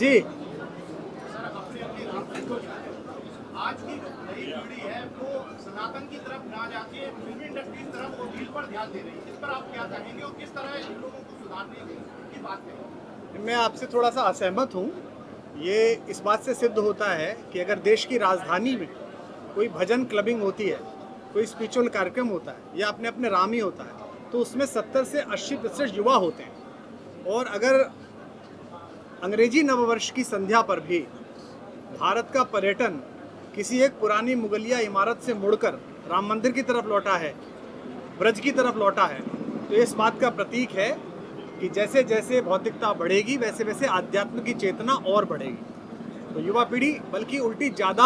जी। आज की जो नई पीढ़ी है वो सनातन की तरफ ना जाके फिल्म इंडस्ट्री की तरफ और रील पर ध्यान दे रही है। इस पर आप क्या कहेंगे और किस तरह इन लोगों को सुधारने की बात करेंगे? मैं आपसे थोड़ा सा असहमत हूँ। ये इस बात से सिद्ध होता है कि अगर देश की राजधानी में कोई भजन क्लबिंग होती है, कोई स्पिरिचुअल कार्यक्रम होता है या अपने अपने राम ही होता है, तो उसमें 70 से 80% युवा होते हैं। और अगर अंग्रेजी नववर्ष की संध्या पर भी भारत का पर्यटन किसी एक पुरानी मुगलिया इमारत से मुड़कर राम मंदिर की तरफ लौटा है, ब्रज की तरफ लौटा है, तो इस बात का प्रतीक है कि जैसे जैसे भौतिकता बढ़ेगी वैसे वैसे आध्यात्म की चेतना और बढ़ेगी। तो युवा पीढ़ी बल्कि उल्टी ज़्यादा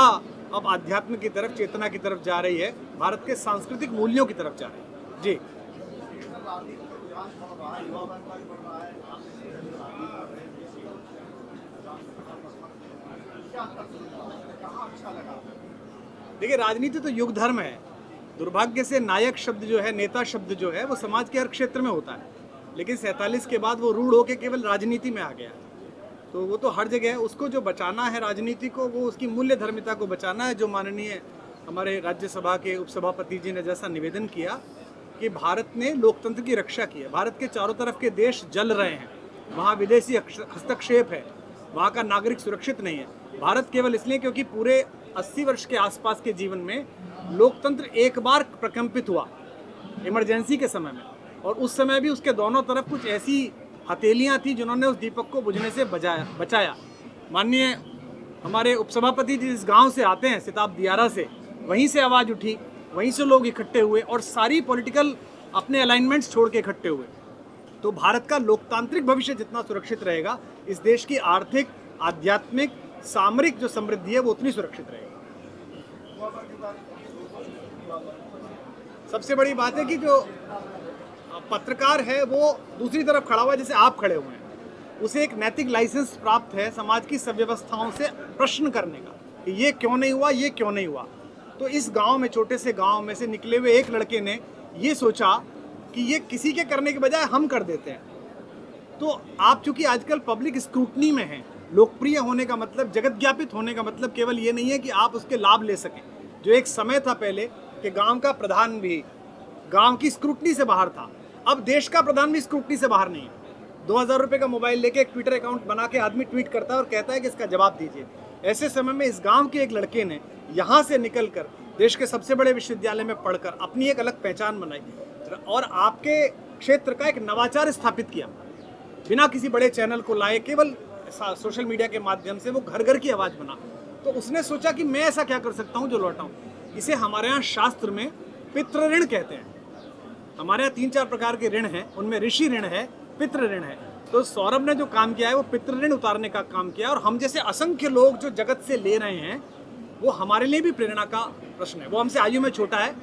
अब आध्यात्म की तरफ, चेतना की तरफ जा रही है, भारत के सांस्कृतिक मूल्यों की तरफ जा रही है। जी। देखिए, राजनीति तो युग धर्म है। दुर्भाग्य से नायक शब्द जो है, नेता शब्द जो है, वो समाज के हर क्षेत्र में होता है, लेकिन 47 के बाद वो रूढ़ होके केवल राजनीति में आ गया। तो वो तो हर जगह है। उसको जो बचाना है राजनीति को, वो उसकी मूल्य धर्मिता को बचाना है। जो माननीय हमारे राज्यसभा के उपसभापति जी ने जैसा निवेदन किया कि भारत ने लोकतंत्र की रक्षा की है, भारत के चारों तरफ के देश जल रहे हैं, वहाँ विदेशी हस्तक्षेप है, वहाँ का नागरिक सुरक्षित नहीं है। भारत केवल इसलिए क्योंकि पूरे 80 वर्ष के आसपास के जीवन में लोकतंत्र एक बार प्रकंपित हुआ, इमरजेंसी के समय में, और उस समय भी उसके दोनों तरफ कुछ ऐसी हथेलियां थी जिन्होंने उस दीपक को बुझने से बचाया। माननीय हमारे उपसभापति जी जिस गांव से आते हैं, सिताब दियारा से, वहीं से आवाज़ उठी, वहीं से लोग इकट्ठे हुए और सारी पॉलिटिकल अपने अलाइनमेंट्स छोड़ के इकट्ठे हुए। तो भारत का लोकतांत्रिक भविष्य जितना सुरक्षित रहेगा, इस देश की आर्थिक, आध्यात्मिक, सामरिक जो समृद्धि है वो उतनी सुरक्षित रहेगी। सबसे बड़ी बात है कि जो पत्रकार है वो दूसरी तरफ खड़ा हुआ है, जैसे आप खड़े हुए हैं, उसे एक नैतिक लाइसेंस प्राप्त है समाज की व्यवस्थाओं से प्रश्न करने का कि ये क्यों नहीं हुआ, ये क्यों नहीं हुआ। तो इस गांव में, छोटे से गांव में से निकले हुए एक लड़के ने ये सोचा कि ये किसी के करने के बजाय हम कर देते हैं। तो आप चूंकि आजकल पब्लिक स्क्रूटनी में हैं, लोकप्रिय होने का मतलब, जगत ज्ञापित होने का मतलब केवल ये नहीं है कि आप उसके लाभ ले सकें। जो एक समय था पहले कि गांव का प्रधान भी गांव की स्क्रूटनी से बाहर था, अब देश का प्रधान भी स्क्रूटनी से बाहर नहीं है। 2000 रुपये का मोबाइल लेके एक ट्विटर अकाउंट बना के आदमी ट्वीट करता है और कहता है कि इसका जवाब दीजिए। ऐसे समय में इस गांव के एक लड़के ने यहाँ से निकलकर देश के सबसे बड़े विश्वविद्यालय में पढ़कर अपनी एक अलग पहचान बनाई और आपके क्षेत्र का एक नवाचार स्थापित किया, बिना किसी बड़े चैनल को लाए, केवल सोशल मीडिया के माध्यम से वो घर घर की आवाज़ बना। तो उसने सोचा कि मैं ऐसा क्या कर सकता हूँ जो लौटाऊँ। इसे हमारे यहाँ शास्त्र में पितृ ऋण कहते हैं। हमारे यहाँ 3-4 प्रकार के ऋण हैं, उनमें ऋषि ऋण है, पितृ ऋण है। तो सौरभ ने जो काम किया है वो पितृ ऋण उतारने का काम किया, और हम जैसे असंख्य लोग जो जगत से ले रहे हैं वो हमारे लिए भी प्रेरणा का प्रश्न है। वो हमसे आयु में छोटा है।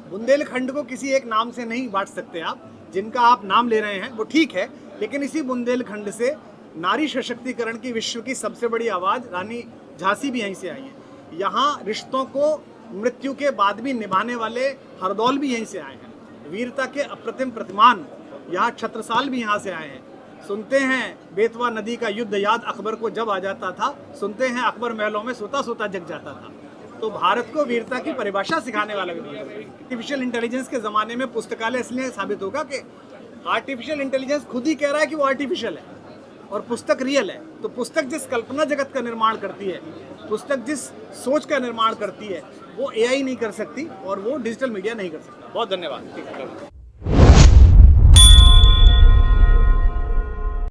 बुंदेलखंड को किसी एक नाम से नहीं बांट सकते आप, जिनका आप नाम ले रहे हैं वो ठीक है, लेकिन इसी बुंदेलखंड से नारी सशक्तिकरण की विश्व की सबसे बड़ी आवाज़ रानी झांसी भी यहीं से आई है। यहाँ रिश्तों को मृत्यु के बाद भी निभाने वाले हरदौल भी यहीं से आए हैं। वीरता के अप्रतिम प्रतिमान यहाँ छत्रसाल भी यहाँ से आए हैं। सुनते हैं बेतवा नदी का युद्ध याद अकबर को जब आ जाता था, सुनते हैं अकबर महलों में सोता सोता जग जाता था। तो भारत को वीरता की परिभाषा सिखाने वाला भी आर्टिफिशियल इंटेलिजेंस के ज़माने में पुस्तकालय इसलिए साबित होगा कि आर्टिफिशियल इंटेलिजेंस खुद ही कह रहा है कि वो आर्टिफिशियल है और पुस्तक रियल है। तो पुस्तक जिस कल्पना जगत का निर्माण करती है, पुस्तक जिस सोच का निर्माण करती है, वो एआई नहीं कर सकती और वो डिजिटल मीडिया नहीं कर सकता। बहुत धन्यवाद।